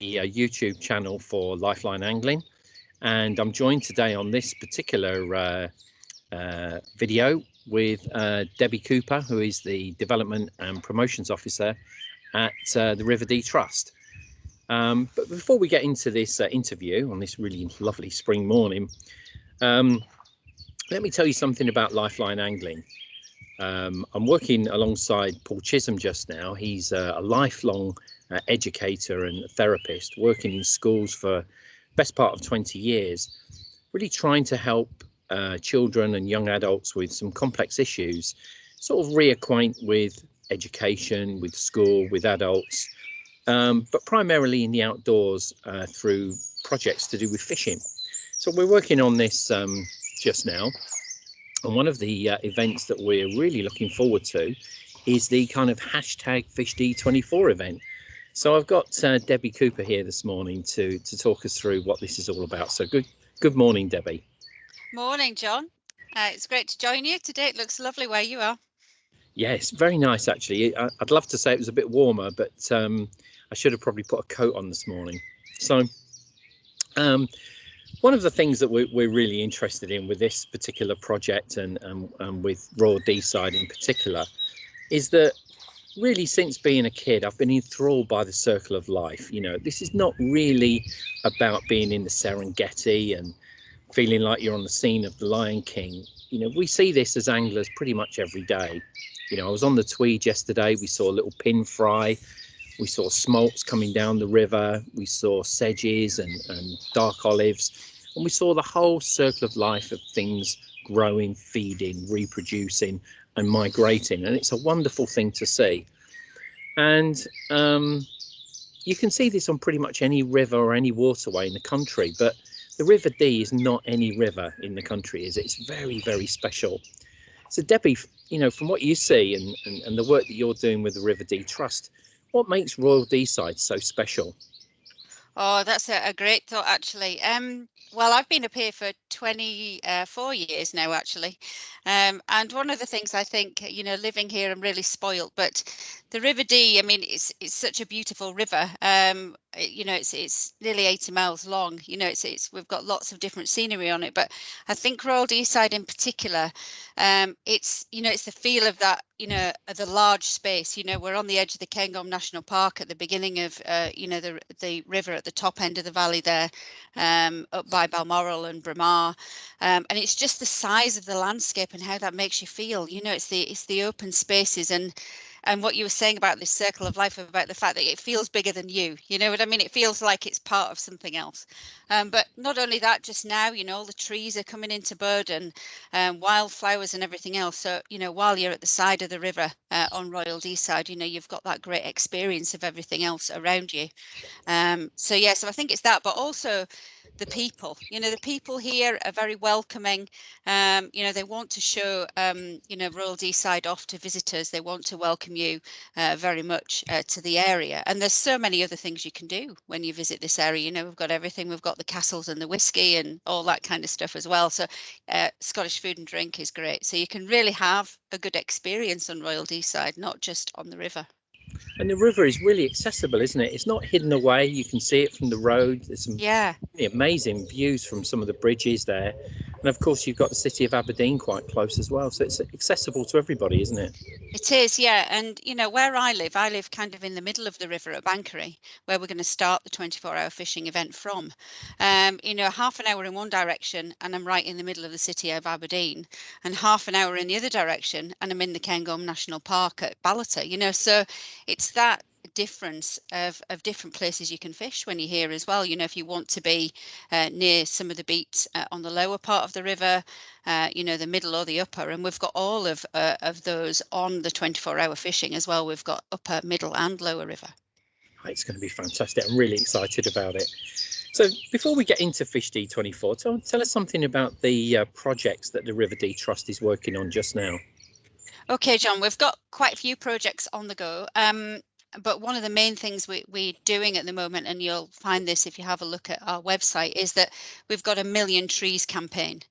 the YouTube channel for Lifeline Angling, and I'm joined today on this particular video with Debbie Cooper, who is the Development and Promotions Officer at the River Dee Trust. But before we get into this interview on this really lovely spring morning, let me tell you something about Lifeline Angling. I'm working alongside Paul Chisholm just now. He's a lifelong educator and therapist, working in schools for best part of 20 years, really trying to help children and young adults with some complex issues sort of reacquaint with education, with school, with adults, but primarily in the outdoors through projects to do with fishing. So we're working on this just now, and one of the events that we're really looking forward to is the kind of hashtag #FishD24 event. So I've got Debbie Cooper here this morning to talk us through what this is all about. So good morning, Debbie. Morning, John. It's great to join you today. It looks lovely where you are. Yes, very nice actually. I'd love to say it was a bit warmer, but I should have probably put a coat on this morning. So one of the things that we're really interested in with this particular project and with Royal Deeside in particular is that really since being a kid, I've been enthralled by the circle of life. You know, this is not really about being in the Serengeti and feeling like you're on the scene of the Lion King. You know, we see this as anglers pretty much every day. You know, I was on the Tweed yesterday. We saw a little pin fry. We saw smolts coming down the river. We saw sedges and dark olives. And we saw the whole circle of life of things growing, feeding, reproducing and migrating. And it's a wonderful thing to see. And you can see this on pretty much any river or any waterway in the country. But the River Dee is not any river in the country, is it? It's very, very special. So Debbie, you know, from what you see and the work that you're doing with the River Dee Trust, what makes Royal Deeside so special? Oh, that's a great thought, actually. Well, I've been up here for 24 years now, actually. And one of the things I think, you know, living here, I'm really spoilt, but the River Dee, I mean, it's such a beautiful river. You know, it's nearly 80 miles long. You know, we've got lots of different scenery on it, but I think Royal Deeside in particular, it's, you know, it's the feel of that, you know, the large space. You know, we're on the edge of the Cairngorm National Park at the beginning of, you know, the river at the top end of the valley there, up by Balmoral and Braemar, and it's just the size of the landscape and how that makes you feel. You know, it's the open spaces and what you were saying about this circle of life, about the fact that it feels bigger than you know what I mean? It feels like it's part of something else. But not only that, just now, you know, all the trees are coming into bud and wildflowers and everything else. So, you know, while you're at the side of the river on Royal Deeside, you know, you've got that great experience of everything else around you. So yeah, so I think it's that, but also the people. You know, the people here are very welcoming. You know, they want to show, you know, Royal Deeside off to visitors. They want to welcome you very much to the area. And there's so many other things you can do when you visit this area. You know, we've got everything. We've got the castles and the whiskey and all that kind of stuff as well. So Scottish food and drink is great. So you can really have a good experience on Royal Deeside, not just on the river. And the river is really accessible, isn't it? It's not hidden away. You can see it from the road. There's some really amazing views from some of the bridges there. And of course, you've got the city of Aberdeen quite close as well. So it's accessible to everybody, isn't it? It is, yeah. And, you know, where I live kind of in the middle of the river at Bankery, where we're going to start the 24-hour fishing event from. You know, half an hour in one direction and I'm right in the middle of the city of Aberdeen, and half an hour in the other direction and I'm in the Cairngorm National Park at Ballater, you know, so it's that difference of different places you can fish when you're here as well. You know, if you want to be near some of the beats on the lower part of the river, you know, the middle or the upper, and we've got all of those on the 24-hour fishing as well. We've got upper, middle and lower river. It's going to be fantastic. I'm really excited about it. So before we get into #FishD24, tell us something about the projects that the River Dee Trust is working on just now. Okay, John, we've got quite a few projects on the go. But one of the main things we're doing at the moment, and you'll find this if you have a look at our website, is that we've got a Million Trees campaign.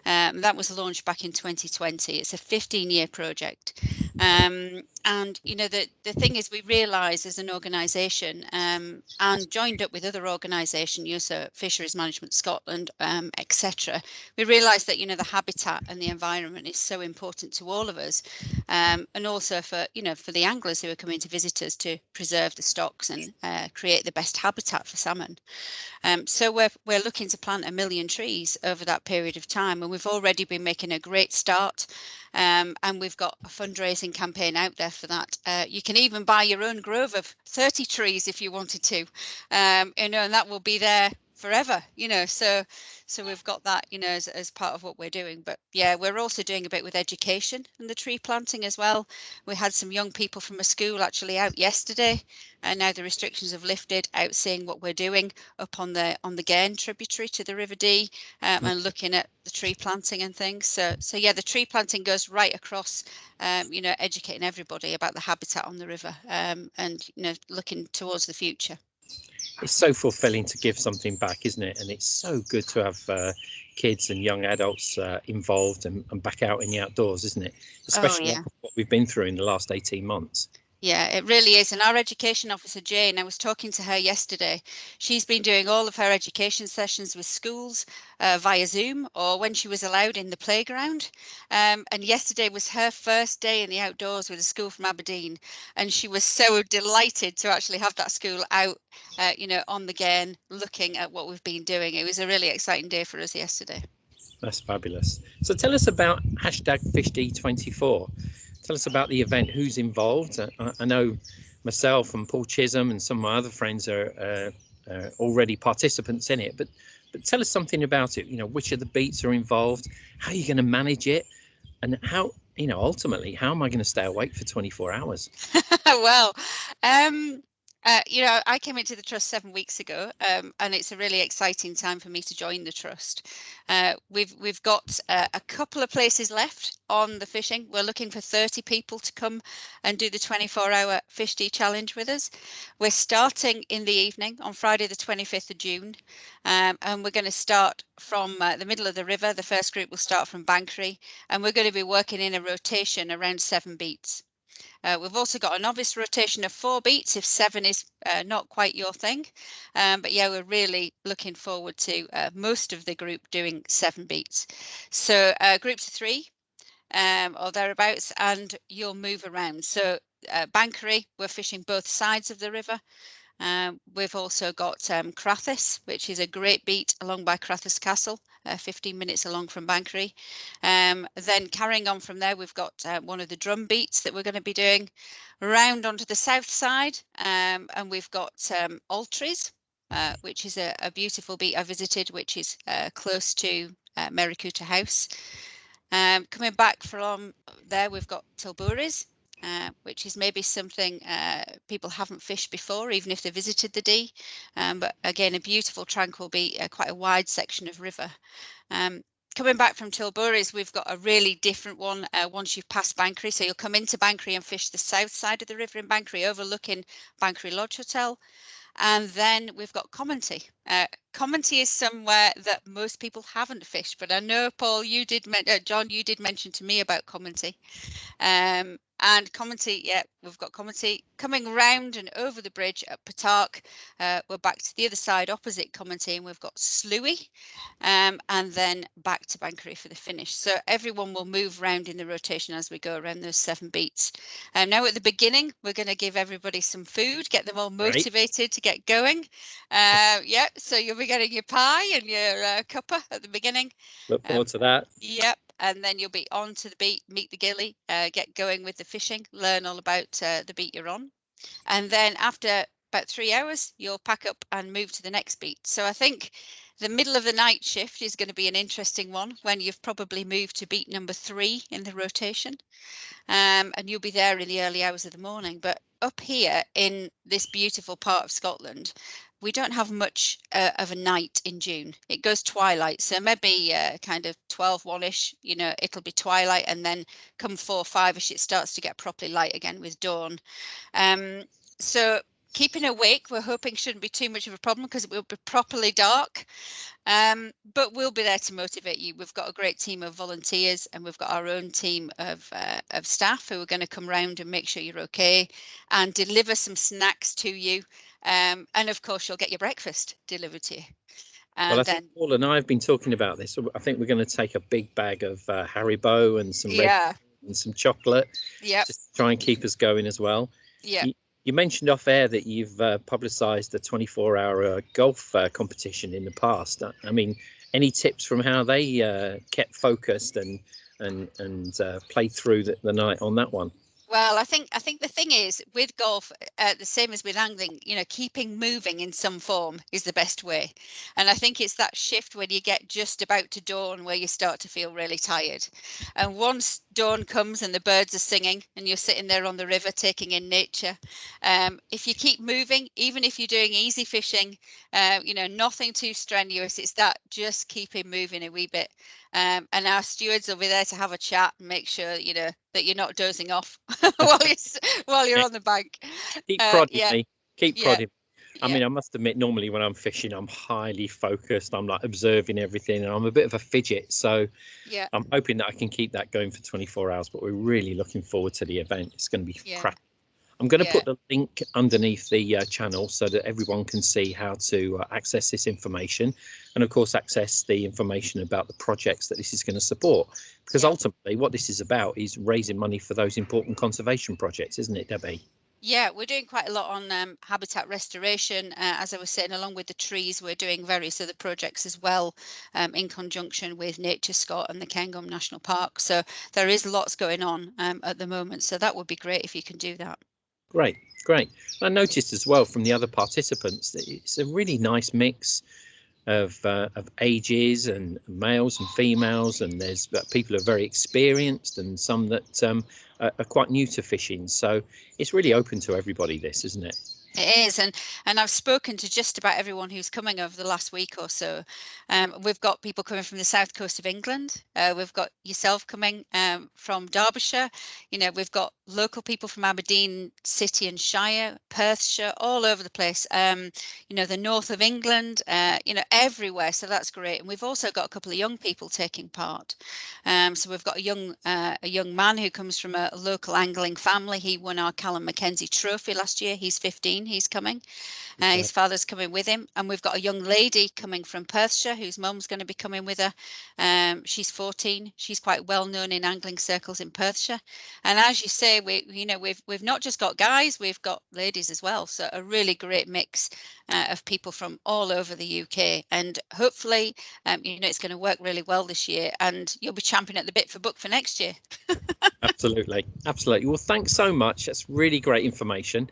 That was launched back in 2020. It's a 15-year project. And you know, the thing is, we realise as an organisation, and joined up with other organisations, you know, so Fisheries Management Scotland, etc. We realise that, you know, the habitat and the environment is so important to all of us, and also for, you know, for the anglers who are coming to visit us, to preserve the stocks and create the best habitat for salmon. So we're looking to plant 1 million trees over that period of time, and we've already been making a great start. And we've got a fundraising campaign out there for that. You can even buy your own grove of 30 trees if you wanted to, you know, and that will be there forever, you know. So we've got that, you know, as part of what we're doing. But yeah, we're also doing a bit with education and the tree planting as well. We had some young people from a school actually out yesterday, and now the restrictions have lifted, out seeing what we're doing up on the Gain tributary to the River Dee, and looking at the tree planting and things. So yeah, the tree planting goes right across, you know, educating everybody about the habitat on the river, and you know, looking towards the future. It's so fulfilling to give something back, isn't it? And it's so good to have kids and young adults involved and back out in the outdoors, isn't it? Oh Especially yeah. after what we've been through in the last 18 months. Yeah, it really is. And our education officer, Jane, I was talking to her yesterday. She's been doing all of her education sessions with schools via Zoom, or when she was allowed in the playground. And yesterday was her first day in the outdoors with a school from Aberdeen. And she was so delighted to actually have that school out, you know, on the Gain, looking at what we've been doing. It was a really exciting day for us yesterday. That's fabulous. So tell us about #FishD24. Tell us about the event, who's involved. I know myself and Paul Chisholm and some of my other friends are already participants in it, but tell us something about it. You know, which of the beats are involved, how are you going to manage it, and how, you know, ultimately, how am I going to stay awake for 24 hours? Well, you know, I came into the trust 7 weeks ago, and it's a really exciting time for me to join the trust. We've got a couple of places left on the fishing. We're looking for 30 people to come and do the 24-hour Fish Dee challenge with us. We're starting in the evening on Friday the 25th of June, and we're going to start from the middle of the river. The first group will start from Bankery, and we're going to be working in a rotation around 7 beats. We've also got a novice rotation of 4 beats if 7 is not quite your thing. But yeah, we're really looking forward to most of the group doing 7 beats. So groups of 3 or thereabouts, and you'll move around. So Bankery, we're fishing both sides of the river. We've also got Crathis, which is a great beat along by Crathis Castle, 15 minutes along from Bankery. Then carrying on from there, we've got one of the drum beats that we're going to be doing round onto the south side, and we've got Altries, which is a beautiful beat I visited, which is close to Merricooter House. Coming back from there, we've got Tilbury's, which is maybe something people haven't fished before, even if they visited the Dee. But again, a beautiful, tranquil beat, quite a wide section of river. Coming back from Tilbury's, we've got a really different one once you've passed Bankery. So you'll come into Bankery and fish the south side of the river in Bankery, overlooking Bankery Lodge Hotel. And then we've got Commenty. Commenty is somewhere that most people haven't fished, but I know, Paul, you did, John, you did mention to me about Commenty. And Commenty, yeah, we've got Commenty coming round and over the bridge at Patark. We're back to the other side opposite Commenty, and we've got Slooey, and then back to Bankery for the finish. So everyone will move round in the rotation as we go around those 7 beats. Now at the beginning, we're going to give everybody some food, get them all motivated to get going. Yeah, so you'll be getting your pie and your cuppa at the beginning. Look forward to that. Yep, and then you'll be on to the beat, meet the gilly, get going with the fishing, learn all about the beat you're on. And then after about 3 hours, you'll pack up and move to the next beat. So I think the middle of the night shift is going to be an interesting one when you've probably moved to beat number 3 in the rotation. And you'll be there in the early hours of the morning. But up here in this beautiful part of Scotland, we don't have much of a night in June. It goes twilight, so maybe kind of 12, 1-ish, you know, it'll be twilight, and then come 4, 5-ish, it starts to get properly light again with dawn. So Keeping awake, we're hoping shouldn't be too much of a problem because it will be properly dark. But we'll be there to motivate you. We've got a great team of volunteers, and we've got our own team of staff who are going to come round and make sure you're okay and deliver some snacks to you. And of course, you'll get your breakfast delivered to you. And Well, I then, think Paul and I have been talking about this. I think we're going to take a big bag of Haribo and some red yeah, and some chocolate, yep, just to try and keep us going as well. yep. You mentioned off air that you've publicised the 24-hour golf competition in the past. I mean, any tips from how they kept focused and played through the night on that one? Well, I think the thing is with golf, the same as with angling, you know, keeping moving in some form is the best way. And I think it's that shift when you get just about to dawn where you start to feel really tired. And once dawn comes and the birds are singing and you're sitting there on the river taking in nature, if you keep moving, even if you're doing easy fishing, you know, nothing too strenuous, it's that just keeping moving a wee bit. And our stewards will be there to have a chat and make sure, you know, that you're not dozing off while you're on the bank. Keep prodding Yeah, me. Keep yeah, prodding. I yeah, mean, I must admit, normally when I'm fishing, I'm highly focused. I'm like observing everything, and I'm a bit of a fidget. So yeah, I'm hoping that I can keep that going for 24 hours. But we're really looking forward to the event. It's going to be yeah, cracking. I'm going to yeah, put the link underneath the channel so that everyone can see how to access this information, and of course access the information about the projects that this is going to support. Because yeah. ultimately, what this is about is raising money for those important conservation projects, isn't it, Debbie? Yeah, we're doing quite a lot on habitat restoration. As I was saying, along with the trees, we're doing various other projects as well, in conjunction with Nature Scott and the Cairngorm National Park. So there is lots going on at the moment. So that would be great if you can do that. Great, great. I noticed as well from the other participants that it's a really nice mix of ages and males and females, and there's people who are very experienced and some that are quite new to fishing. So it's really open to everybody, this, isn't it? It is, and I've spoken to just about everyone who's coming over the last week or so. We've got people coming from the south coast of England. We've got yourself coming from Derbyshire. You know, we've got local people from Aberdeen City and Shire, Perthshire, all over the place. You know, the north of England. You know, everywhere. So that's great. And we've also got a couple of young people taking part. So we've got a young man who comes from a local angling family. He won our Callum Mackenzie Trophy last year. He's 15. He's coming. His father's coming with him, and we've got a young lady coming from Perthshire whose mum's going to be coming with her. She's 14. She's quite well known in angling circles in Perthshire. And as you say, we've not just got guys, we've got ladies as well. So a really great mix of people from all over the UK, and hopefully, you know, it's going to work really well this year, and you'll be champing at the bit for book for next year. Absolutely, absolutely. Well, thanks so much. That's really great information.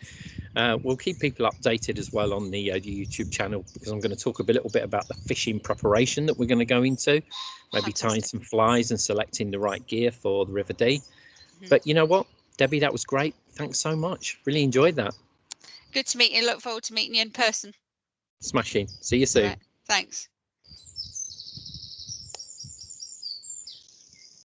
We'll keep people updated as well on the YouTube channel, because I'm going to talk a little bit about the fishing preparation that we're going to go into, maybe tying Fantastic. some flies and selecting the right gear for the River Dee. Mhm. But you know what, Debbie, that was great. Thanks so much. Really enjoyed that. Good to meet you. Look forward to meeting you in person. Smashing. See you All soon. right. Thanks.